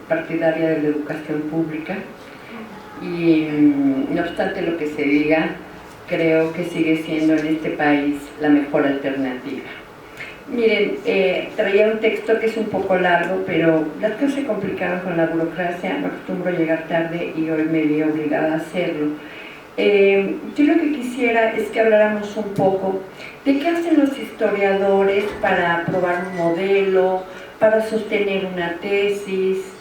partidaria de la educación pública y no obstante lo que se diga, creo que sigue siendo en este país la mejor alternativa. Miren, traía un texto que es un poco largo, pero las cosas se complicaron con la burocracia, no acostumbro llegar tarde y hoy me vi obligada a hacerlo. Yo lo que quisiera es que habláramos un poco de qué hacen los historiadores para probar un modelo, para sostener una tesis,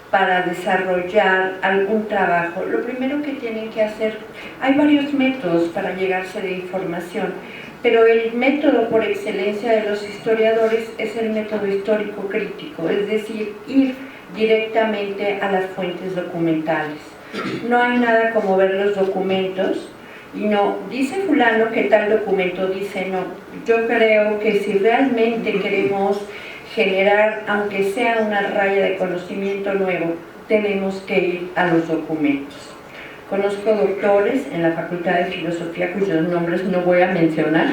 para desarrollar algún trabajo. Lo primero que tienen que hacer, hay varios métodos para llegarse de información, pero el método por excelencia de los historiadores es el método histórico crítico, es decir, ir directamente a las fuentes documentales. No hay nada como ver los documentos y no, dice fulano que tal documento, dice no. Yo creo que si realmente queremos generar, aunque sea una raya de conocimiento nuevo, tenemos que ir a los documentos. Conozco doctores en la Facultad de Filosofía, cuyos nombres no voy a mencionar,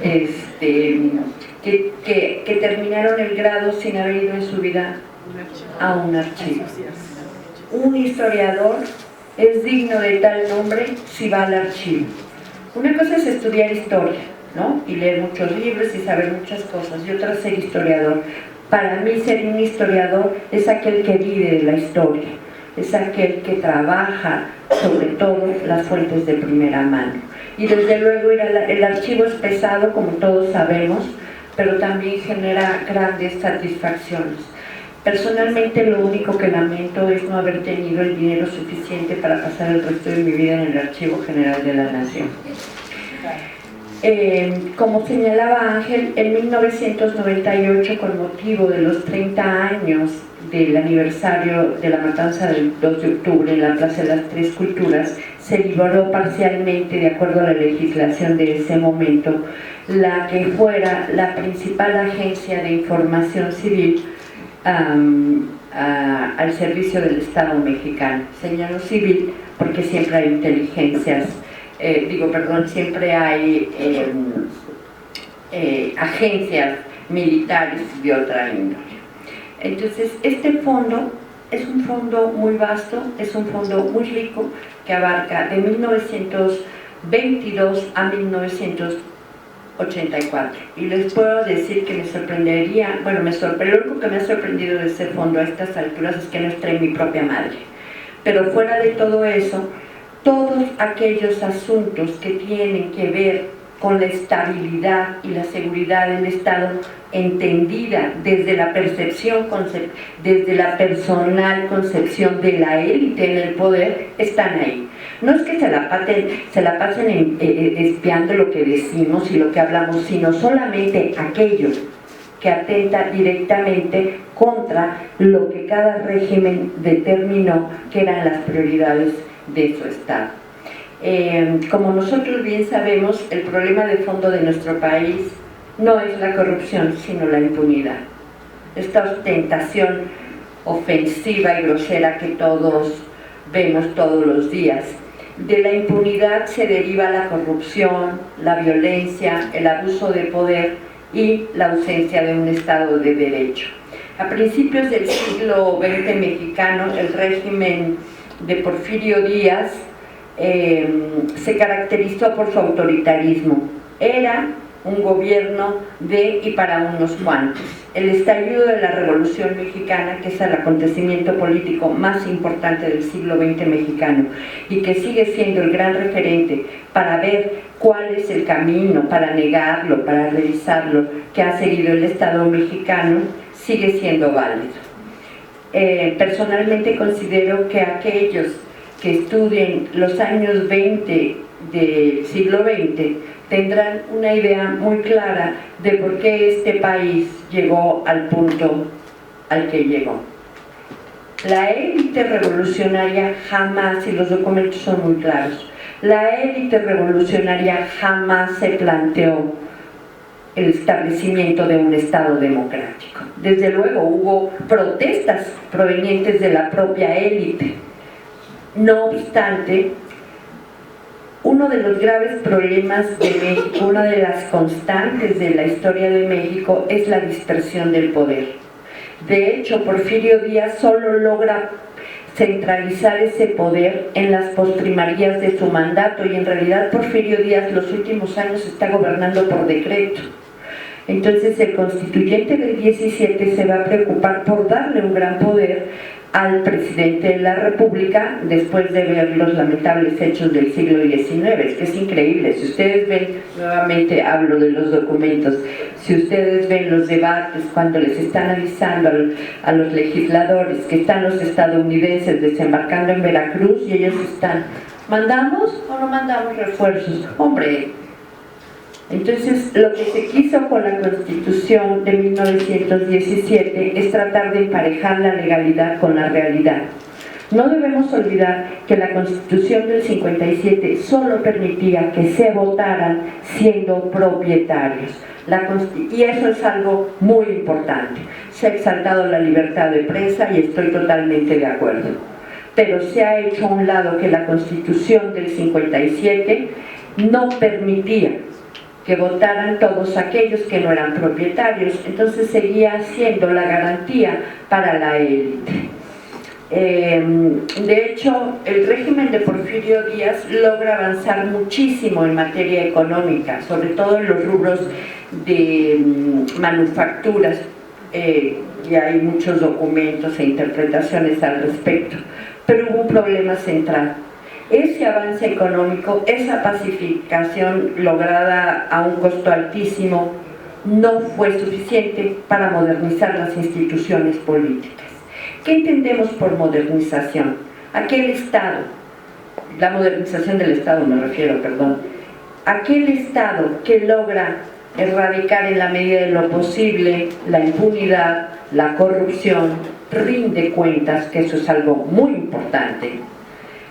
que terminaron el grado sin haber ido en su vida a un archivo. Un historiador es digno de tal nombre si va al archivo. Una cosa es estudiar historia, ¿no? Y leer muchos libros y saber muchas cosas, y otra es ser historiador. Para mí ser un historiador es aquel que vive de la historia, es aquel que trabaja sobre todo las fuentes de primera mano. Y desde luego el archivo es pesado, como todos sabemos, pero también genera grandes satisfacciones. Personalmente lo único que lamento es no haber tenido el dinero suficiente para pasar el resto de mi vida en el Archivo General de la Nación. Como señalaba Ángel, en 1998, con motivo de los 30 años del aniversario de la matanza del 2 de octubre en la Plaza de las Tres Culturas, se liberó parcialmente, de acuerdo a la legislación de ese momento, la que fuera la principal agencia de información civil al servicio del Estado mexicano. Señalo civil porque siempre hay inteligencias, siempre hay agencias militares de otra índole. Entonces, este fondo es un fondo muy vasto, es un fondo muy rico que abarca de 1922 a 1984. Y les puedo decir que me sorprendería, lo único que me ha sorprendido de ese fondo a estas alturas es que no esté mi propia madre. Pero fuera de todo eso, todos aquellos asuntos que tienen que ver con la estabilidad y la seguridad del Estado, entendida desde la percepción, desde la personal concepción de la élite en el poder, están ahí. No es que se la pasen espiando lo que decimos y lo que hablamos, sino solamente aquello que atenta directamente contra lo que cada régimen determinó que eran las prioridades de su Estado. Como nosotros bien sabemos, el problema de fondo de nuestro país no es la corrupción, sino la impunidad. Esta ostentación ofensiva y grosera que todos vemos todos los días. De la impunidad se deriva la corrupción, la violencia, el abuso de poder y la ausencia de un Estado de Derecho. A principios del siglo XX mexicano, el régimen de Porfirio Díaz se caracterizó por su autoritarismo. Era un gobierno de y para unos cuantos. El estallido de la Revolución Mexicana, que es el acontecimiento político más importante del siglo XX mexicano y que sigue siendo el gran referente para ver cuál es el camino, para negarlo, para revisarlo, que ha seguido el Estado mexicano, sigue siendo válido. Personalmente considero que aquellos que estudien los años 20 del siglo XX tendrán una idea muy clara de por qué este país llegó al punto al que llegó. La élite revolucionaria jamás, y los documentos son muy claros, la élite revolucionaria jamás se planteó el establecimiento de un Estado democrático. Desde luego hubo protestas provenientes de la propia élite. No obstante, uno de los graves problemas de México, una de las constantes de la historia de México, es la dispersión del poder. De hecho, Porfirio Díaz solo logra centralizar ese poder en las postrimerías de su mandato, y en realidad Porfirio Díaz los últimos años está gobernando por decreto. Entonces el constituyente del 17 se va a preocupar por darle un gran poder al presidente de la República después de ver los lamentables hechos del siglo XIX. Es que es increíble. Si ustedes ven, nuevamente hablo de los documentos, si ustedes ven los debates cuando les están avisando a los legisladores que están los estadounidenses desembarcando en Veracruz y ellos están, ¿mandamos o no mandamos refuerzos? Hombre. Entonces, lo que se quiso con la Constitución de 1917 es tratar de emparejar la legalidad con la realidad. No debemos olvidar que la Constitución del 57 solo permitía que se votaran siendo propietarios. Y eso es algo muy importante. Se ha exaltado la libertad de prensa y estoy totalmente de acuerdo. Pero se ha hecho a un lado que la Constitución del 57 no permitía que votaran todos aquellos que no eran propietarios, entonces seguía siendo la garantía para la élite. De hecho, el régimen de Porfirio Díaz logra avanzar muchísimo en materia económica, sobre todo en los rubros de manufacturas, y hay muchos documentos e interpretaciones al respecto, pero hubo un problema central. Ese avance económico, esa pacificación lograda a un costo altísimo, no fue suficiente para modernizar las instituciones políticas. ¿Qué entendemos por modernización? Aquel Estado, la modernización del Estado me refiero, perdón, aquel Estado que logra erradicar en la medida de lo posible la impunidad, la corrupción, rinde cuentas, que eso es algo muy importante,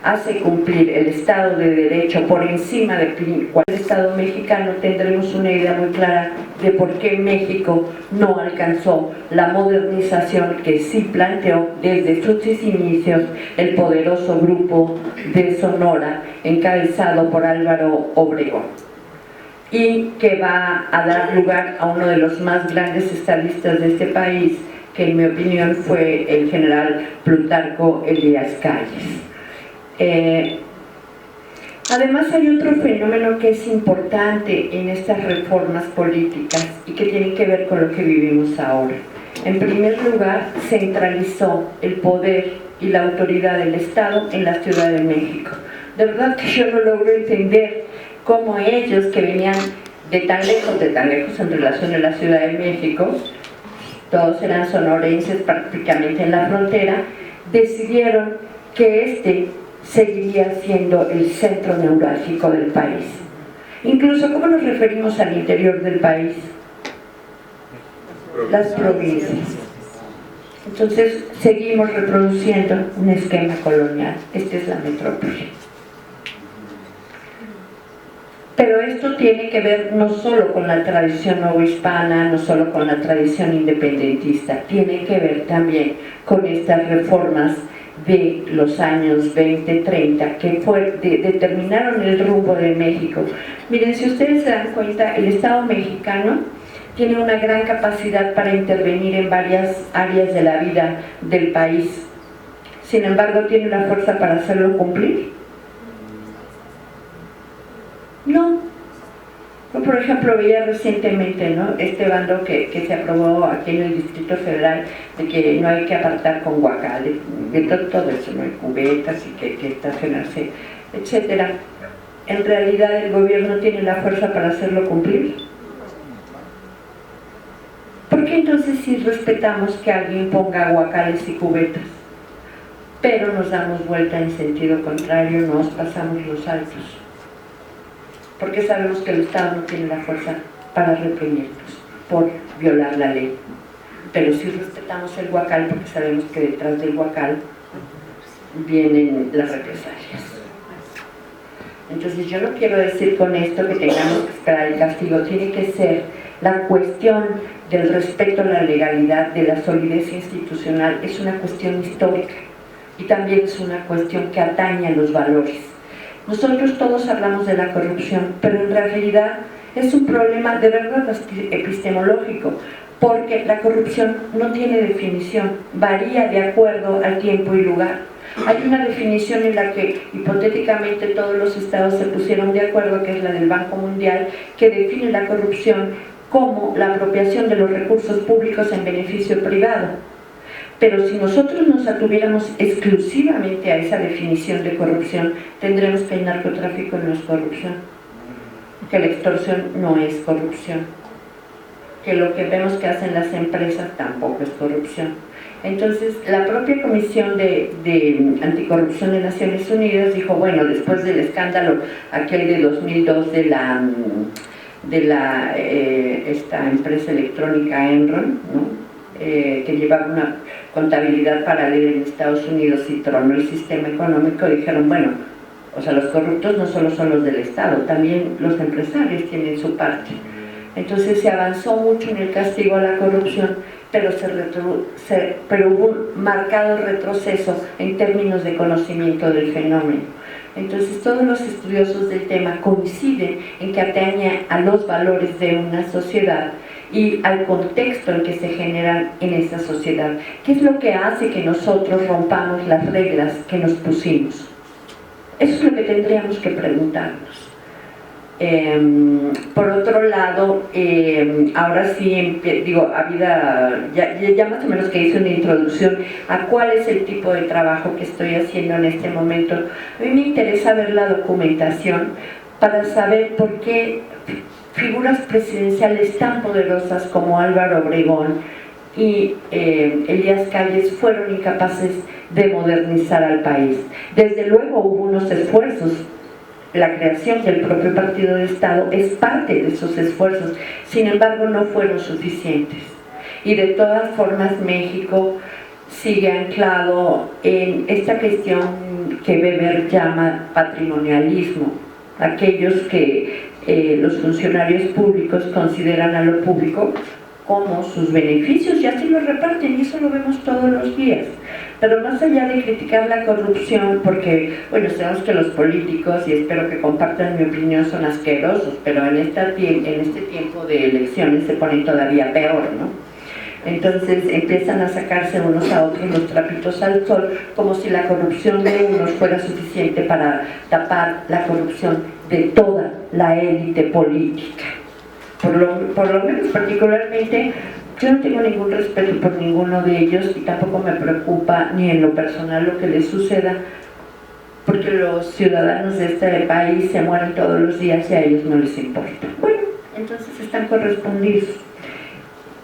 hace cumplir el Estado de Derecho por encima de cualquier Estado mexicano, tendremos una idea muy clara de por qué México no alcanzó la modernización que sí planteó desde sus inicios el poderoso grupo de Sonora, encabezado por Álvaro Obregón, y que va a dar lugar a uno de los más grandes estadistas de este país, que en mi opinión fue el general Plutarco Elías Calles. Además hay otro fenómeno que es importante en estas reformas políticas y que tiene que ver con lo que vivimos ahora. En primer lugar, centralizó el poder y la autoridad del Estado en la Ciudad de México. De verdad que yo no logro entender cómo ellos, que venían de tan lejos en relación a la Ciudad de México, todos eran sonorenses prácticamente en la frontera, decidieron que seguiría siendo el centro neurálgico del país. Incluso, ¿cómo nos referimos al interior del país? Las provincias. Entonces, seguimos reproduciendo un esquema colonial. Esta es la metrópoli. Pero esto tiene que ver no solo con la tradición novohispana, no solo con la tradición independentista, tiene que ver también con estas reformas de los años 20-30 que determinaron el rumbo de México. Miren, si ustedes se dan cuenta, el Estado mexicano tiene una gran capacidad para intervenir en varias áreas de la vida del país. Sin embargo, ¿tiene la fuerza para hacerlo cumplir? No. Yo, por ejemplo, veía recientemente, ¿no?, este bando que se aprobó aquí en el Distrito Federal, de que no hay que apartar con guacales, de todo eso, no hay cubetas y que estacionarse, etcétera. En realidad, ¿el gobierno tiene la fuerza para hacerlo cumplir? ¿Por qué entonces si respetamos que alguien ponga guacales y cubetas, pero nos damos vuelta en sentido contrario, nos pasamos los altos? Porque sabemos que el Estado no tiene la fuerza para reprimirnos por violar la ley, pero sí respetamos el guacal porque sabemos que detrás del guacal vienen las represalias. Entonces yo no quiero decir con esto que tengamos que esperar el castigo, tiene que ser la cuestión del respeto a la legalidad, de la solidez institucional, es una cuestión histórica y también es una cuestión que atañe a los valores. Nosotros todos hablamos de la corrupción, pero en realidad es un problema de verdad epistemológico, porque la corrupción no tiene definición, varía de acuerdo al tiempo y lugar. Hay una definición en la que hipotéticamente todos los estados se pusieron de acuerdo, que es la del Banco Mundial, que define la corrupción como la apropiación de los recursos públicos en beneficio privado. Pero si nosotros nos atuviéramos exclusivamente a esa definición de corrupción, tendremos que el narcotráfico no es corrupción, que la extorsión no es corrupción, que lo que vemos que hacen las empresas tampoco es corrupción. Entonces, la propia Comisión de Anticorrupción de Naciones Unidas dijo, bueno, después del escándalo aquel de 2002 esta empresa electrónica Enron, ¿no? Que llevaba una contabilidad paralela en Estados Unidos y tronó el sistema económico, dijeron, bueno, o sea, los corruptos no solo son los del Estado, también los empresarios tienen su parte. Entonces se avanzó mucho en el castigo a la corrupción, pero hubo un marcado retroceso en términos de conocimiento del fenómeno. Entonces todos los estudiosos del tema coinciden en que atañe a los valores de una sociedad y al contexto en que se generan en esa sociedad. ¿Qué es lo que hace que nosotros rompamos las reglas que nos pusimos? Eso es lo que tendríamos que preguntarnos. Por otro lado, ahora sí, digo, ya más o menos que hice una introducción a cuál es el tipo de trabajo que estoy haciendo en este momento. A mí me interesa ver la documentación para saber por qué figuras presidenciales tan poderosas como Álvaro Obregón y Elías Calles fueron incapaces de modernizar al país. Desde luego hubo unos esfuerzos. La creación del propio partido de Estado es parte de esos esfuerzos, sin embargo no fueron suficientes. Y de todas formas México sigue anclado en esta cuestión que Weber llama patrimonialismo, aquellos que los funcionarios públicos consideran a lo público como sus beneficios y así lo reparten, y eso lo vemos todos los días. Pero más allá de criticar la corrupción, porque, bueno, sabemos que los políticos, y espero que compartan mi opinión, son asquerosos, pero en este tiempo de elecciones se ponen todavía peor, ¿no? Entonces empiezan a sacarse unos a otros los trapitos al sol, como si la corrupción de unos fuera suficiente para tapar la corrupción de toda la élite política. Por lo menos particularmente, yo no tengo ningún respeto por ninguno de ellos y tampoco me preocupa ni en lo personal lo que les suceda, porque los ciudadanos de este país se mueren todos los días y a ellos no les importa. Bueno, entonces están correspondidos.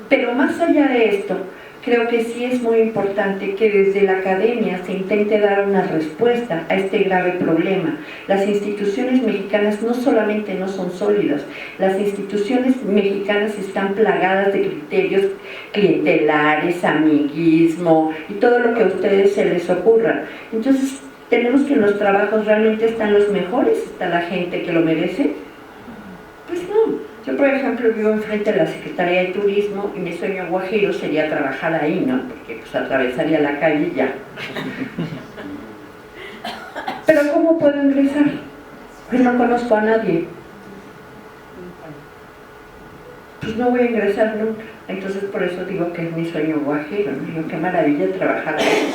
Pero más allá de esto, creo que sí es muy importante que desde la academia se intente dar una respuesta a este grave problema. Las instituciones mexicanas no solamente no son sólidas, las instituciones mexicanas están plagadas de criterios clientelares, amiguismo y todo lo que a ustedes se les ocurra. Entonces, ¿tenemos que en los trabajos realmente están los mejores? ¿Está la gente que lo merece? Pues no. Yo, por ejemplo, vivo enfrente de la Secretaría de Turismo y mi sueño guajiro sería trabajar ahí, ¿no? Porque pues atravesaría la calle y ya. Pero ¿cómo puedo ingresar? Pues no conozco a nadie. Pues no voy a ingresar nunca. Entonces por eso digo que es mi sueño guajiro, ¿no? Digo, qué maravilla trabajar ahí.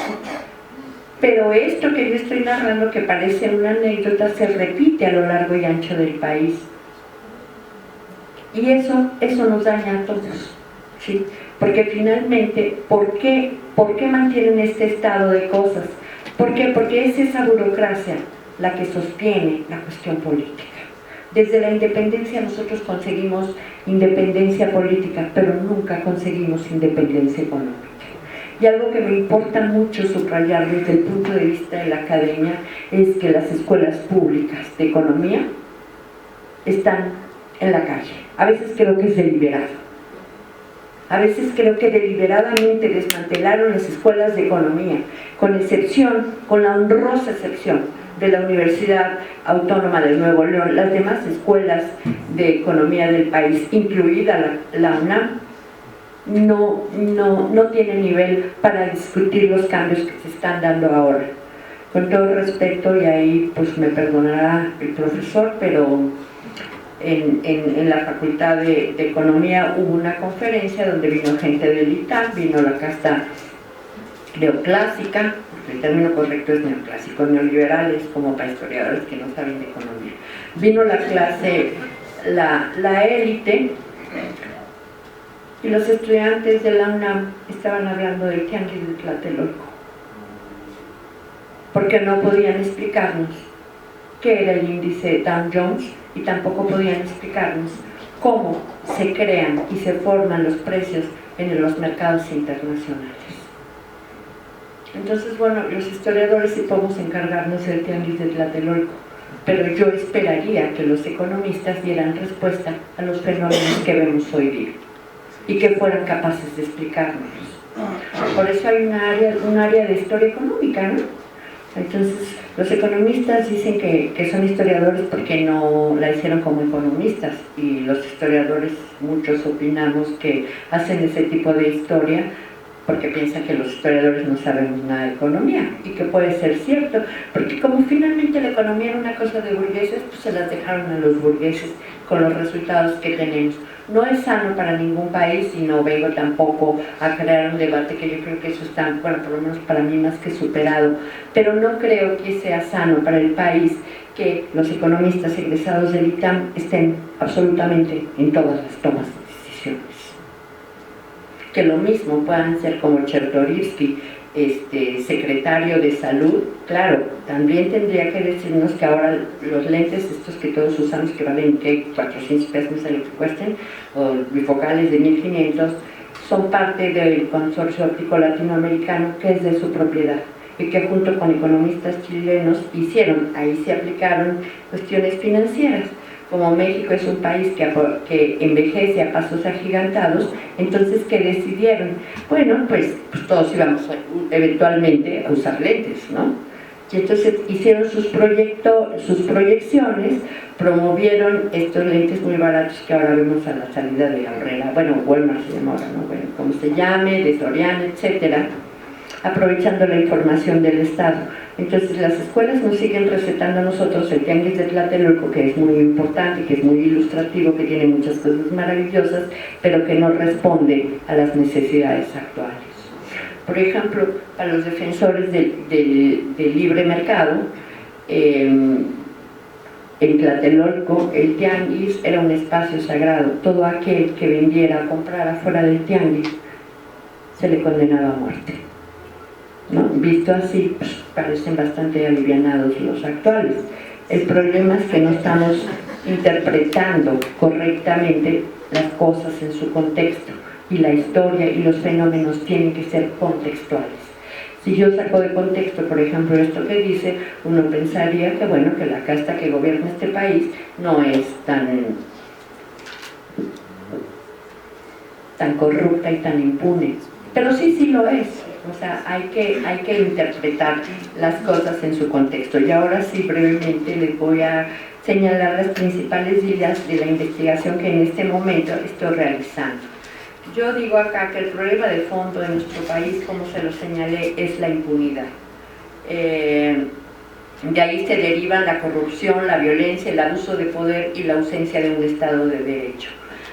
Pero esto que yo estoy narrando, que parece una anécdota, se repite a lo largo y ancho del país. Y eso nos daña a todos, ¿sí? Porque finalmente, ¿por qué mantienen este estado de cosas? ¿Por qué? Porque es esa burocracia la que sostiene la cuestión política. Desde la independencia nosotros conseguimos independencia política, pero nunca conseguimos independencia económica. Y algo que me importa mucho subrayar desde el punto de vista de la academia es que las escuelas públicas de economía están en la calle. A veces creo que es deliberado. A veces creo que deliberadamente desmantelaron las escuelas de economía, con la honrosa excepción de la Universidad Autónoma de Nuevo León. Las demás escuelas de economía del país, incluida la UNAM, no tienen nivel para discutir los cambios que se están dando ahora. Con todo respeto, y ahí pues me perdonará el profesor, pero en la Facultad de Economía hubo una conferencia donde vino gente del ITAM, vino la casta neoclásica, el término correcto es neoclásico, neoliberales como para historiadores que no saben de economía. Vino la clase, la élite, y los estudiantes de la UNAM estaban hablando del tianguis de Tlatelolco, porque no podían explicarnos qué era el índice Dow Jones y tampoco podían explicarnos cómo se crean y se forman los precios en los mercados internacionales. Entonces, bueno, los historiadores sí podemos encargarnos del tianguis de Tlatelolco, pero yo esperaría que los economistas dieran respuesta a los fenómenos que vemos hoy día y que fueran capaces de explicarnos. Por eso hay un área de historia económica, ¿no? Entonces, los economistas dicen que son historiadores porque no la hicieron como economistas, y los historiadores, muchos opinamos que hacen ese tipo de historia porque piensan que los historiadores no sabemos nada de economía, y que puede ser cierto, porque como finalmente la economía era una cosa de burgueses, pues se las dejaron a los burgueses con los resultados que tenemos. No es sano para ningún país, y no vengo tampoco a crear un debate, que yo creo que eso está, bueno, por lo menos para mí, más que superado, pero no creo que sea sano para el país que los economistas egresados del ITAM estén absolutamente en todas las tomas de decisiones. Que lo mismo puedan ser como Chertorivsky, secretario de salud, claro, también tendría que decirnos que ahora los lentes estos que todos usamos, que valen ¿qué? 400 pesos, no sé lo que cuesten, o bifocales de 1500, son parte del consorcio óptico latinoamericano, que es de su propiedad, y que junto con economistas chilenos ahí se aplicaron cuestiones financieras. Como México es un país que envejece a pasos agigantados, entonces ¿qué decidieron? Bueno, pues todos íbamos eventualmente a usar lentes, ¿no? Y entonces hicieron sus proyecciones, promovieron estos lentes muy baratos que ahora vemos a la salida de Herrera, bueno, Walmart se llama ahora, ¿no? Bueno, como se llame, de Soriana, etcétera, aprovechando la información del Estado. Entonces las escuelas nos siguen recetando a nosotros el tianguis de Tlatelolco, que es muy importante, que es muy ilustrativo, que tiene muchas cosas maravillosas, pero que no responde a las necesidades actuales. Por ejemplo, para los defensores del libre mercado, en Tlatelolco el tianguis era un espacio sagrado. Todo aquel que vendiera o comprara fuera del tianguis se le condenaba a muerte, ¿no? Visto así, pues, parecen bastante alivianados los actuales. El problema es que no estamos interpretando correctamente las cosas en su contexto, y la historia y los fenómenos tienen que ser contextuales. Si yo saco de contexto, por ejemplo, esto que dice, uno pensaría que, bueno, que la casta que gobierna este país no es tan corrupta y tan impune, pero sí lo es. O sea, hay que interpretar las cosas en su contexto. Y ahora sí, brevemente, les voy a señalar las principales líneas de la investigación que en este momento estoy realizando. Yo digo acá que el problema de fondo de nuestro país, como se lo señalé, es la impunidad. De ahí se derivan la corrupción, la violencia, el abuso de poder y la ausencia de un Estado de Derecho.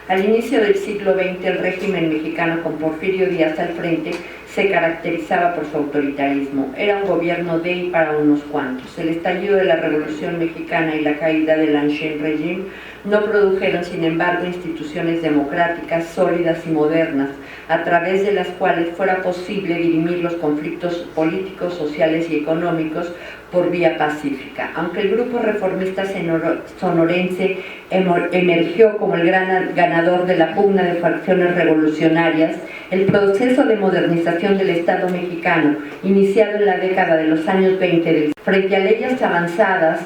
Al inicio del siglo XX, el régimen mexicano, con Porfirio Díaz al frente, se caracterizaba por su autoritarismo. Era un gobierno de y para unos cuantos. El estallido de la Revolución Mexicana y la caída del Ancien Régime no produjeron, sin embargo, instituciones democráticas, sólidas y modernas, a través de las cuales fuera posible dirimir los conflictos políticos, sociales y económicos por vía pacífica. Aunque el grupo reformista sonorense emergió como el gran ganador de la pugna de facciones revolucionarias, el proceso de modernización del Estado mexicano, iniciado en la década de los años 20, frente a leyes avanzadas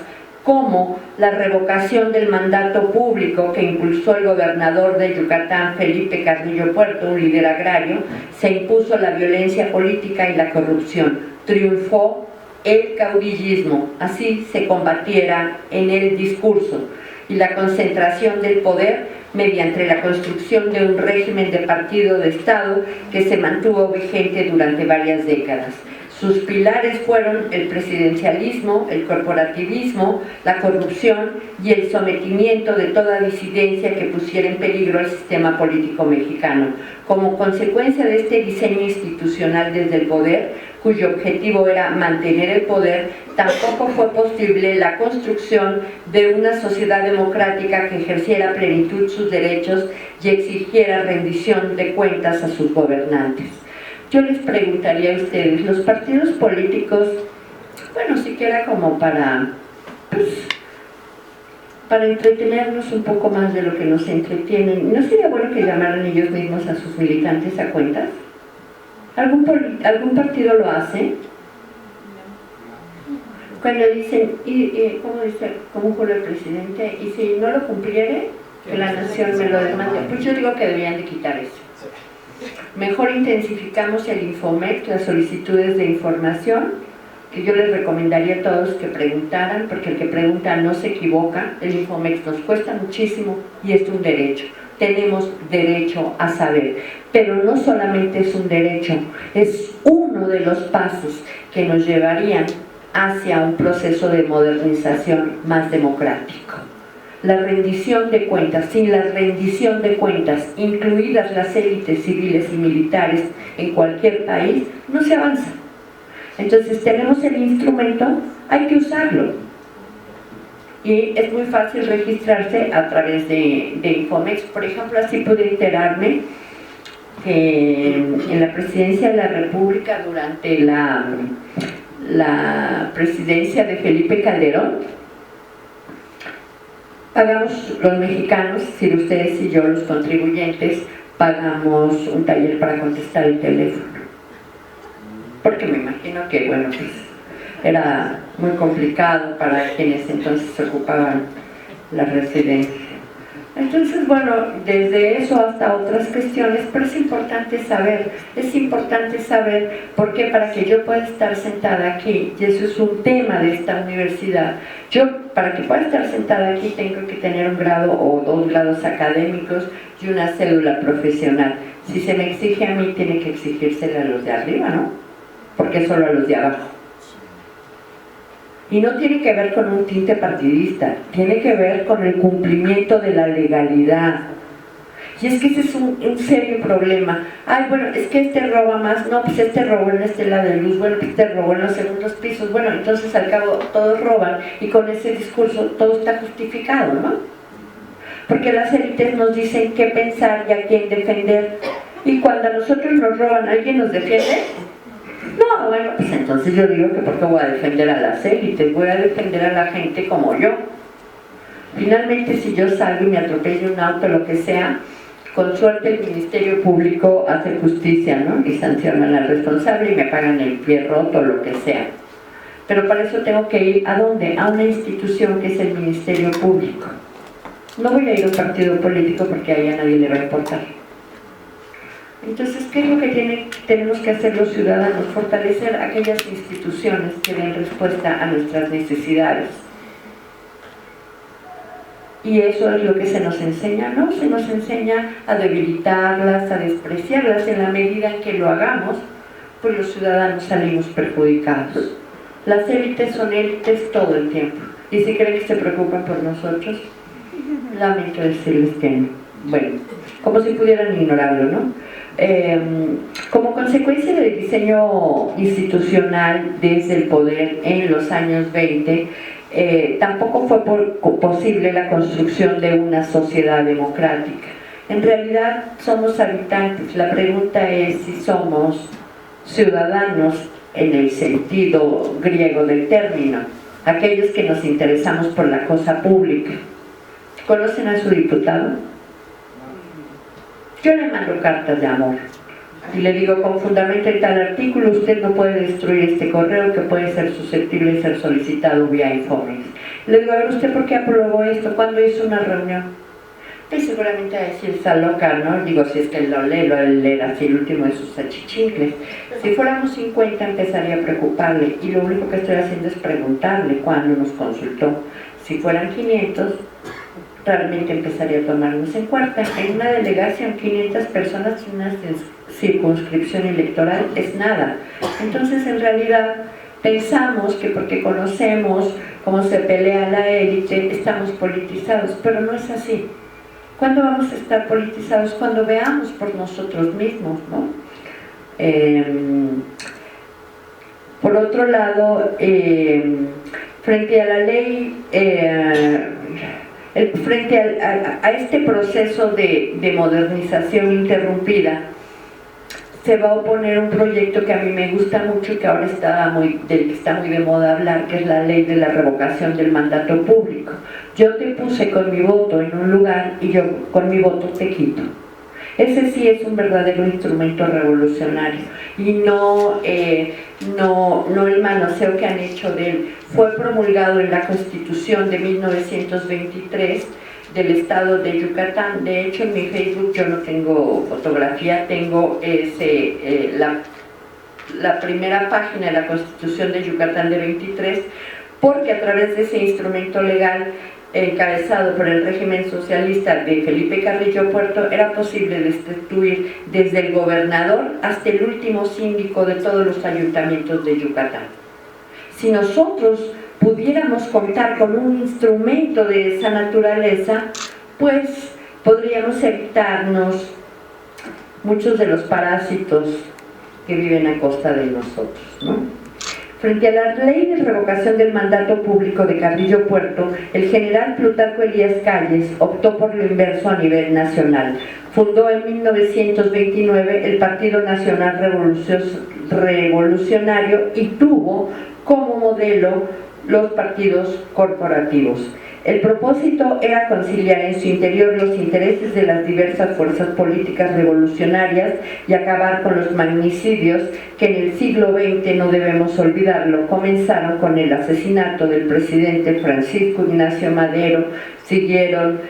como la revocación del mandato público que impulsó el gobernador de Yucatán, Felipe Carrillo Puerto, un líder agrario, se impuso la violencia política y la corrupción. Triunfó el caudillismo, así se combatiera en el discurso, y la concentración del poder mediante la construcción de un régimen de partido de Estado que se mantuvo vigente durante varias décadas. Sus pilares fueron el presidencialismo, el corporativismo, la corrupción y el sometimiento de toda disidencia que pusiera en peligro el sistema político mexicano. Como consecuencia de este diseño institucional desde el poder, cuyo objetivo era mantener el poder, tampoco fue posible la construcción de una sociedad democrática que ejerciera a plenitud sus derechos y exigiera rendición de cuentas a sus gobernantes. Yo les preguntaría a ustedes, los partidos políticos, bueno, siquiera como para entretenernos un poco más de lo que nos entretienen, ¿no sería bueno que llamaran ellos mismos a sus militantes a cuentas? ¿Algún partido lo hace? Cuando dicen, ¿cómo juró el presidente? Y si no lo cumpliere, que la nación me lo demande. Pues yo digo que deberían de quitar eso. Mejor intensificamos el Infomex, las solicitudes de información, que yo les recomendaría a todos que preguntaran, porque el que pregunta no se equivoca. El Infomex nos cuesta muchísimo y es un derecho. Tenemos derecho a saber, pero no solamente es un derecho, es uno de los pasos que nos llevarían hacia un proceso de modernización más democrático. La rendición de cuentas, sin la rendición de cuentas, incluidas las élites civiles y militares en cualquier país, no se avanza. Entonces tenemos el instrumento, hay que usarlo. Y es muy fácil registrarse a través de Infomex. Por ejemplo, así pude enterarme que en la presidencia de la República, durante la presidencia de Felipe Calderón, pagamos los mexicanos, si ustedes y yo los contribuyentes, pagamos un taller para contestar el teléfono. Porque me imagino que, bueno, pues era muy complicado para quienes entonces ocupaban la residencia. Entonces, bueno, desde eso hasta otras cuestiones, pero es importante saber por qué, para que yo pueda estar sentada aquí, y eso es un tema de esta universidad. Yo, para que pueda estar sentada aquí, tengo que tener un grado o 2 grados académicos y una cédula profesional. Si se me exige a mí, tiene que exigírsela a los de arriba, ¿no? Porque solo a los de abajo. Y no tiene que ver con un tinte partidista, tiene que ver con el cumplimiento de la legalidad. Y es que ese es un serio problema. Ay, bueno, es que este roba más, no, pues este robó en este lado de luz, bueno, pues este robó en los segundos pisos, bueno, entonces al cabo todos roban y con ese discurso todo está justificado, ¿no? Porque las élites nos dicen qué pensar y a quién defender, y cuando a nosotros nos roban, ¿alguien nos defiende? No, bueno, pues entonces yo digo que porque voy a defender a las élites, voy a defender a la gente como yo. Finalmente, si yo salgo y me atropello un auto, lo que sea, con suerte el Ministerio Público hace justicia, ¿no? Y sancionan al responsable y me pagan el pie roto, lo que sea. Pero para eso tengo que ir, ¿a dónde? A una institución que es el Ministerio Público. No voy a ir a un partido político porque ahí a nadie le va a importar. Entonces, ¿qué es lo que tenemos que hacer los ciudadanos? Fortalecer aquellas instituciones que den respuesta a nuestras necesidades. Y eso es lo que se nos enseña, ¿no? Se nos enseña a debilitarlas, a despreciarlas. En la medida en que lo hagamos, pues los ciudadanos salimos perjudicados. Las élites son élites todo el tiempo. Y si creen que se preocupan por nosotros, lamento decirles que no. Bueno, como si pudieran ignorarlo, ¿no? Como consecuencia del diseño institucional desde el poder en los años 20, tampoco fue posible la construcción de una sociedad democrática. En realidad somos habitantes. La pregunta es si somos ciudadanos en el sentido griego del término, aquellos que nos interesamos por la cosa pública. ¿Conocen a su diputado? Yo le mando cartas de amor y le digo, con fundamento en tal artículo, usted no puede destruir este correo que puede ser susceptible de ser solicitado vía Infomex. Le digo, a ver, ¿usted por qué aprobó esto? ¿Cuándo hizo una reunión? Pues seguramente a decir, está loca, ¿no? Digo, si es que él lo lee así el último de sus achichincles. Si fuéramos 50 empezaría a preocuparle, y lo único que estoy haciendo es preguntarle cuándo nos consultó. Si fueran 500, realmente empezaría a tomarnos en cuenta. En una delegación 500 personas en una circunscripción electoral es nada. Entonces, en realidad, pensamos que porque conocemos cómo se pelea la élite, estamos politizados, pero no es así. ¿Cuándo vamos a estar politizados? Cuando veamos por nosotros mismos, ¿no? Por otro lado, frente a la ley, frente a este proceso de modernización interrumpida, se va a oponer un proyecto que a mí me gusta mucho y que ahora del que está muy de moda hablar, que es la ley de la revocación del mandato público. Yo te puse con mi voto en un lugar y yo con mi voto te quito. Ese sí es un verdadero instrumento revolucionario y no el manoseo que han hecho de él. Fue promulgado en la Constitución de 1923 del estado de Yucatán. De hecho, en mi Facebook yo no tengo fotografía, tengo la primera página de la Constitución de Yucatán de 23, porque a través de ese instrumento legal encabezado por el régimen socialista de Felipe Carrillo Puerto, era posible destituir desde el gobernador hasta el último síndico de todos los ayuntamientos de Yucatán. Si nosotros pudiéramos contar con un instrumento de esa naturaleza, pues podríamos evitarnos muchos de los parásitos que viven a costa de nosotros, ¿no? Frente a la ley de revocación del mandato público de Carrillo Puerto, el general Plutarco Elías Calles optó por lo inverso a nivel nacional. Fundó en 1929 el Partido Nacional Revolucionario y tuvo como modelo los partidos corporativos. El propósito era conciliar en su interior los intereses de las diversas fuerzas políticas revolucionarias y acabar con los magnicidios que en el siglo XX, no debemos olvidarlo, comenzaron con el asesinato del presidente Francisco Ignacio Madero, siguieron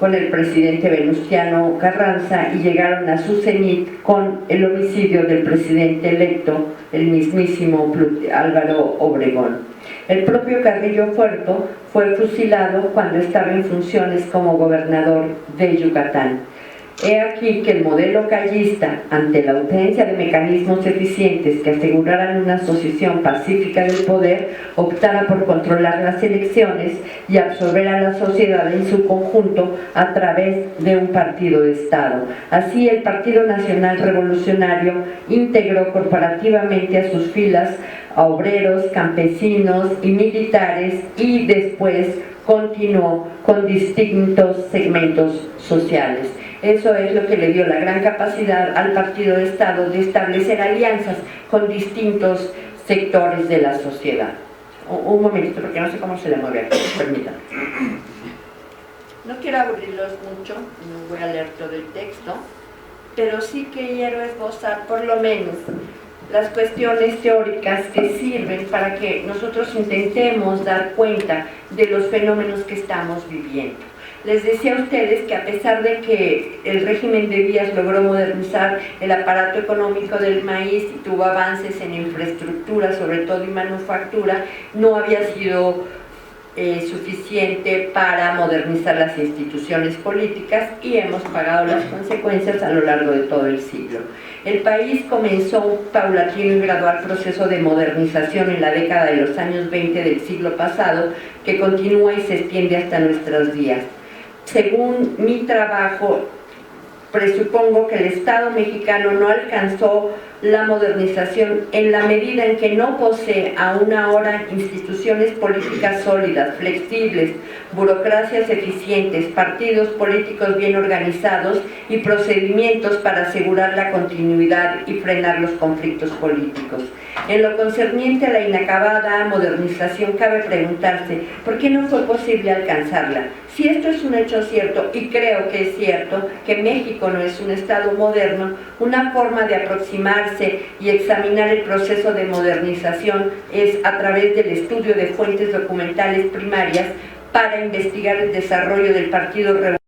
con el presidente Venustiano Carranza y llegaron a su cenit con el homicidio del presidente electo, el mismísimo Álvaro Obregón. El propio Carrillo Puerto fue fusilado cuando estaba en funciones como gobernador de Yucatán. He aquí que el modelo callista, ante la ausencia de mecanismos eficientes que aseguraran una asociación pacífica del poder, optara por controlar las elecciones y absorber a la sociedad en su conjunto a través de un partido de Estado. Así, el Partido Nacional Revolucionario integró corporativamente a sus filas a obreros, campesinos y militares y después continuó con distintos segmentos sociales. Eso es lo que le dio la gran capacidad al Partido de Estado de establecer alianzas con distintos sectores de la sociedad. Un momentito, porque no sé cómo se le mueve aquí, permítanme. No quiero aburrirlos mucho, no voy a leer todo el texto, pero sí quiero esbozar por lo menos las cuestiones teóricas que sirven para que nosotros intentemos dar cuenta de los fenómenos que estamos viviendo. Les decía a ustedes que a pesar de que el régimen de Díaz logró modernizar el aparato económico del maíz y tuvo avances en infraestructura, sobre todo en manufactura, no había sido suficiente para modernizar las instituciones políticas y hemos pagado las consecuencias a lo largo de todo el siglo. El país comenzó un paulatino y gradual proceso de modernización en la década de los años 20 del siglo pasado, que continúa y se extiende hasta nuestros días. Según mi trabajo, presupongo que el Estado mexicano no alcanzó la modernización en la medida en que no posee aún ahora instituciones políticas sólidas, flexibles, burocracias eficientes, partidos políticos bien organizados y procedimientos para asegurar la continuidad y frenar los conflictos políticos. En lo concerniente a la inacabada modernización, cabe preguntarse ¿por qué no fue posible alcanzarla? Si esto es un hecho cierto, y creo que es cierto, que México no es un Estado moderno, una forma de aproximarse y examinar el proceso de modernización es a través del estudio de fuentes documentales primarias para investigar el desarrollo del Partido Revolucionario